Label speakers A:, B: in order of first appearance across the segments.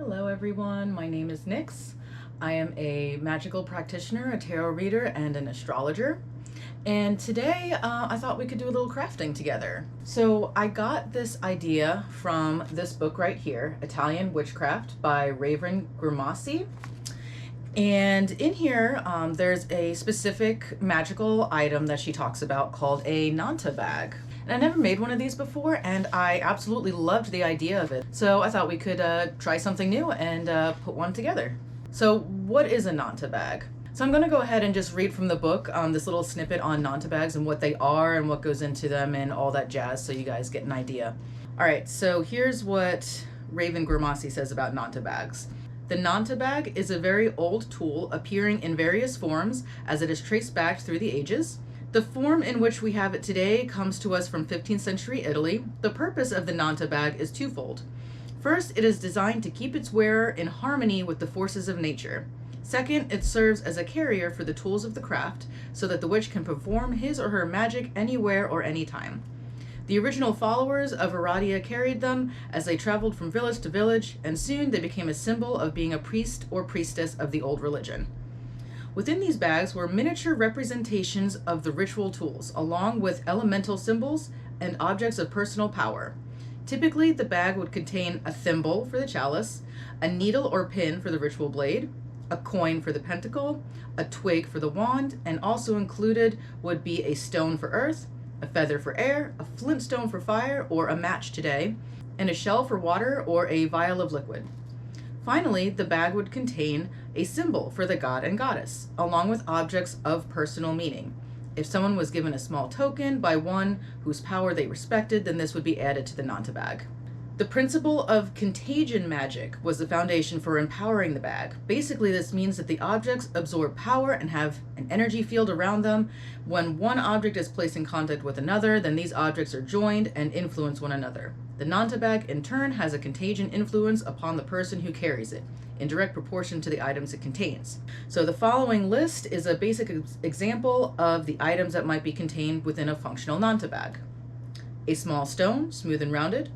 A: Hello everyone, my name is Nix. I am a magical practitioner, a tarot reader, and an astrologer. And today I thought we could do a little crafting together. So I got this idea from this book right here, Italian Witchcraft by Raven Grimassi. And in here, there's a specific magical item that she talks about called a Nanta bag. And I never made one of these before, and I absolutely loved the idea of it. So I thought we could try something new and put one together. So what is a Nanta bag? So I'm going to go ahead and just read from the book this little snippet on Nanta bags and what they are and what goes into them and all that jazz, so you guys get an idea. All right, so here's what Raven Grimassi says about Nanta bags. The Nanta bag is a very old tool appearing in various forms as it is traced back through the ages. The form in which we have it today comes to us from 15th century Italy. The purpose of the Nanta bag is twofold. First, it is designed to keep its wearer in harmony with the forces of nature. Second, it serves as a carrier for the tools of the craft so that the witch can perform his or her magic anywhere or anytime. The original followers of Aradia carried them as they traveled from village to village, and soon they became a symbol of being a priest or priestess of the old religion. Within these bags were miniature representations of the ritual tools, along with elemental symbols and objects of personal power. Typically, the bag would contain a thimble for the chalice, a needle or pin for the ritual blade, a coin for the pentacle, a twig for the wand, and also included would be a stone for earth, a feather for air, a flintstone for fire or a match today, and a shell for water or a vial of liquid. Finally, the bag would contain a symbol for the god and goddess, along with objects of personal meaning. If someone was given a small token by one whose power they respected, then this would be added to the Nanta bag. The principle of contagion magic was the foundation for empowering the bag. Basically, this means that the objects absorb power and have an energy field around them. When one object is placed in contact with another, then these objects are joined and influence one another. The Nanta bag, in turn, has a contagion influence upon the person who carries it, in direct proportion to the items it contains. So the following list is a basic example of the items that might be contained within a functional Nanta bag. A small stone, smooth and rounded.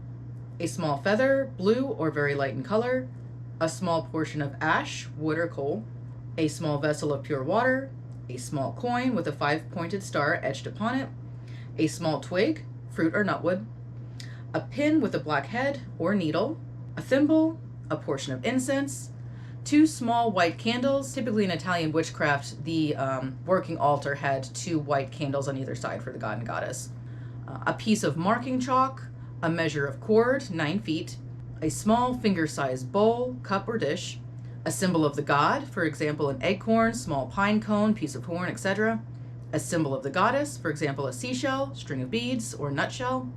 A: A small feather, blue or very light in color, a small portion of ash, wood or coal, a small vessel of pure water, a small coin with a 5-pointed star etched upon it, a small twig, fruit or nutwood, a pin with a black head or needle, a thimble, a portion of incense, 2 small white candles. Typically in Italian witchcraft, the working altar had 2 white candles on either side for the god and goddess, a piece of marking chalk, a measure of cord, 9 feet, a small finger-sized bowl, cup, or dish, a symbol of the god, for example, an acorn, small pine cone, piece of horn, etc., a symbol of the goddess, for example, a seashell, string of beads, or nutshell,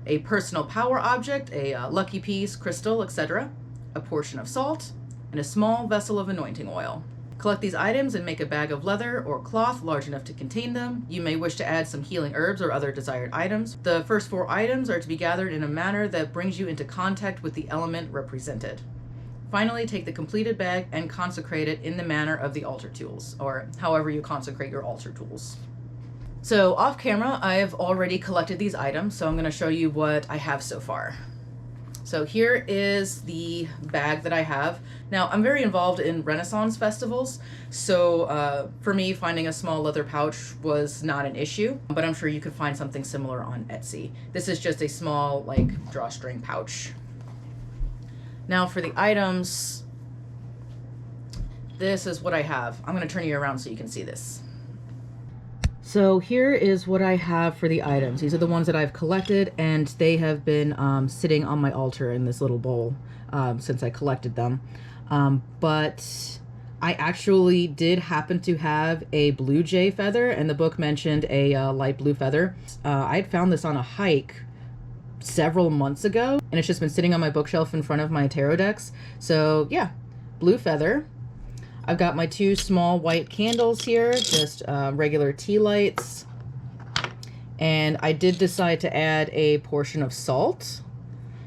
A: a personal power object, a lucky piece, crystal, etc., a portion of salt, and a small vessel of anointing oil. Collect these items and make a bag of leather or cloth large enough to contain them. You may wish to add some healing herbs or other desired items. The first 4 items are to be gathered in a manner that brings you into contact with the element represented. Finally, take the completed bag and consecrate it in the manner of the altar tools, or however you consecrate your altar tools. So off camera, I've already collected these items, so I'm going to show you what I have so far. So here is the bag that I have. Now, I'm very involved in Renaissance festivals, so for me, finding a small leather pouch was not an issue, but I'm sure you could find something similar on Etsy. This is just a small, drawstring pouch. Now for the items, this is what I have. I'm going to turn you around so you can see this. So here is what I have for the items. These are the ones that I've collected, and they have been sitting on my altar in this little bowl since I collected them. But I actually did happen to have a blue jay feather, and the book mentioned a light blue feather. I'd found this on a hike several months ago, and it's just been sitting on my bookshelf in front of my tarot decks. So yeah, blue feather. I've got my 2 small white candles here, just regular tea lights. And I did decide to add a portion of salt,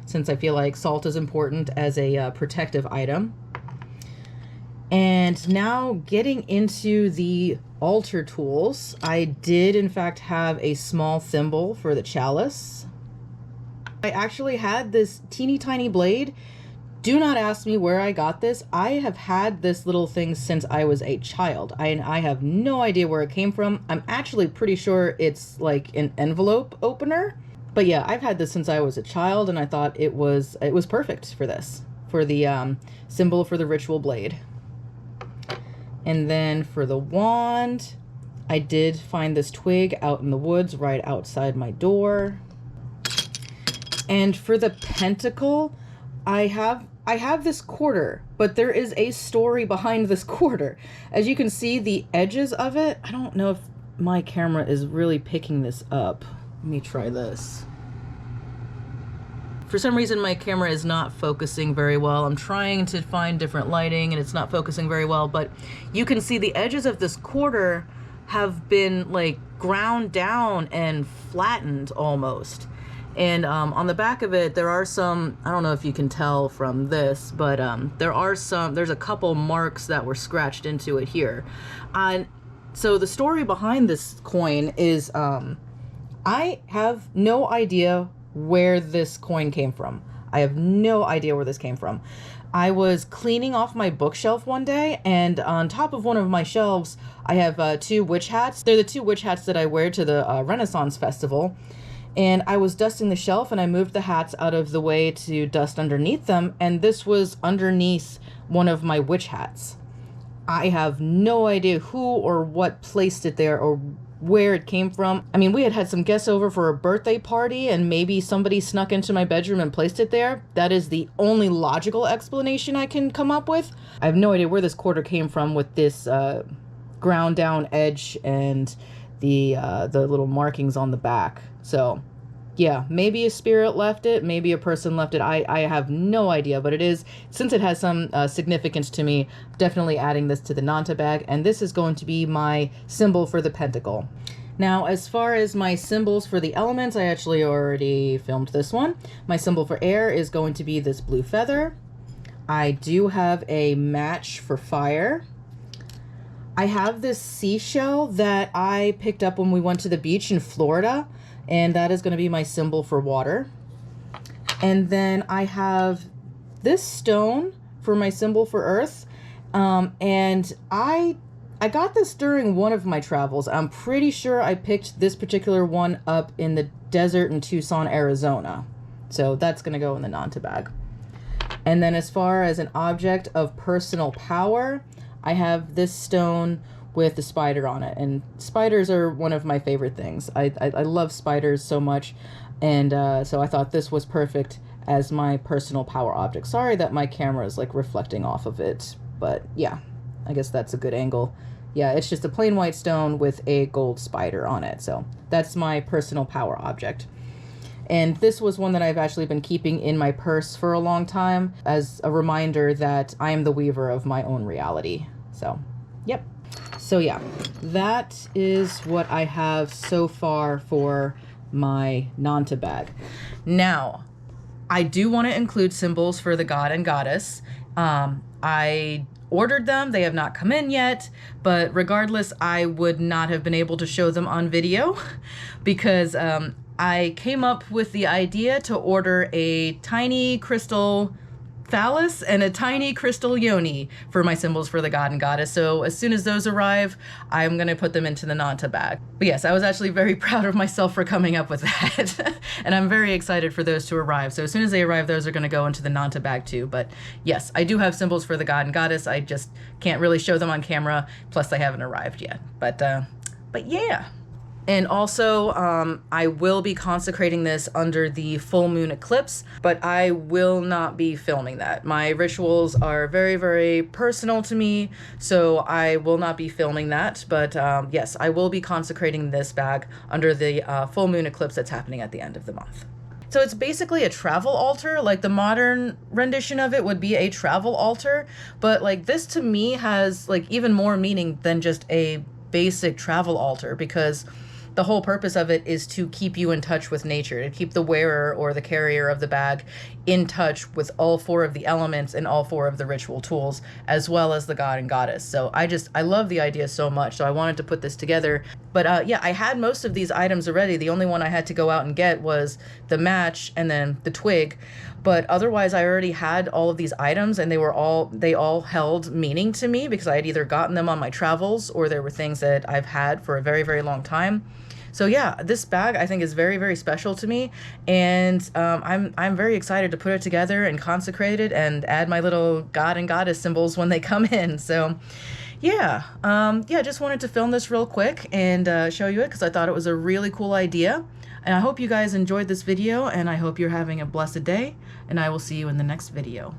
A: since I feel like salt is important as a protective item. And now getting into the altar tools, I did in fact have a small thimble for the chalice. I actually had this teeny tiny blade Do not ask me where I got this. I have had this little thing since I was a child. I have no idea where it came from. I'm actually pretty sure it's like an envelope opener. But yeah, I've had this since I was a child, and I thought it was perfect for this, for the symbol for the ritual blade. And then for the wand, I did find this twig out in the woods right outside my door. And for the pentacle, I have this quarter, but there is a story behind this quarter. As you can see, the edges of it, I don't know if my camera is really picking this up. Let me try this. For some reason, my camera is not focusing very well. I'm trying to find different lighting and it's not focusing very well, but you can see the edges of this quarter have been like ground down and flattened almost. And on the back of it, there are some, I don't know if you can tell from this, but there's a couple marks that were scratched into it here. And so the story behind this coin is, I have no idea where this coin came from. I have no idea where this came from. I was cleaning off my bookshelf one day, and on top of one of my shelves, I have 2 witch hats. They're the 2 witch hats that I wear to the Renaissance Festival. And I was dusting the shelf, and I moved the hats out of the way to dust underneath them, and this was underneath one of my witch hats. I have no idea who or what placed it there or where it came from. I mean, we had some guests over for a birthday party, and maybe somebody snuck into my bedroom and placed it there. That is the only logical explanation I can come up with. I have no idea where this quarter came from with this ground down edge and the little markings on the back. So yeah, maybe a spirit left it, maybe a person left it. I have no idea, but it is, since it has some significance to me, definitely adding this to the Nanta bag, and this is going to be my symbol for the pentacle. Now, as far as my symbols for the elements, I actually already filmed this one. My symbol for air is going to be this blue feather. I do have a match for fire. I have this seashell that I picked up when we went to the beach in Florida, and that is going to be my symbol for water. And then I have this stone for my symbol for earth, and I got this during one of my travels. I'm pretty sure I picked this particular one up in the desert in Tucson, Arizona. So that's going to go in the Nanta bag. And then as far as an object of personal power, I have this stone with the spider on it, and spiders are one of my favorite things. I love spiders so much, and so I thought this was perfect as my personal power object. Sorry that my camera is like reflecting off of it, but yeah, I guess that's a good angle. Yeah, it's just a plain white stone with a gold spider on it, so that's my personal power object. And this was one that I've actually been keeping in my purse for a long time as a reminder that I am the weaver of my own reality. So, yep. So yeah, that is what I have so far for my Nanta bag. Now, I do want to include symbols for the god and goddess. I ordered them, they have not come in yet, but regardless, I would not have been able to show them on video because I came up with the idea to order a tiny crystal phallus and a tiny crystal yoni for my symbols for the god and goddess. So as soon as those arrive, I'm going to put them into the Nanta bag. But yes, I was actually very proud of myself for coming up with that. And I'm very excited for those to arrive. So as soon as they arrive, those are going to go into the Nanta bag too. But yes, I do have symbols for the god and goddess. I just can't really show them on camera. Plus they haven't arrived yet. But yeah. And also, I will be consecrating this under the full moon eclipse, but I will not be filming that. My rituals are very, very personal to me, so I will not be filming that. But yes, I will be consecrating this bag under the full moon eclipse that's happening at the end of the month. So it's basically a travel altar. Like the modern rendition of it would be a travel altar, but like this to me has like even more meaning than just a basic travel altar, because the whole purpose of it is to keep you in touch with nature, to keep the wearer or the carrier of the bag in touch with all 4 of the elements and all 4 of the ritual tools, as well as the god and goddess. So I love the idea so much. So I wanted to put this together. But yeah, I had most of these items already. The only one I had to go out and get was the match and then the twig. But otherwise, I already had all of these items, and they all held meaning to me because I had either gotten them on my travels or there were things that I've had for a very, very long time. So yeah, this bag I think is very, very special to me, and I'm very excited to put it together and consecrate it and add my little god and goddess symbols when they come in. So yeah, yeah, just wanted to film this real quick and show you it because I thought it was a really cool idea. And I hope you guys enjoyed this video, and I hope you're having a blessed day, and I will see you in the next video.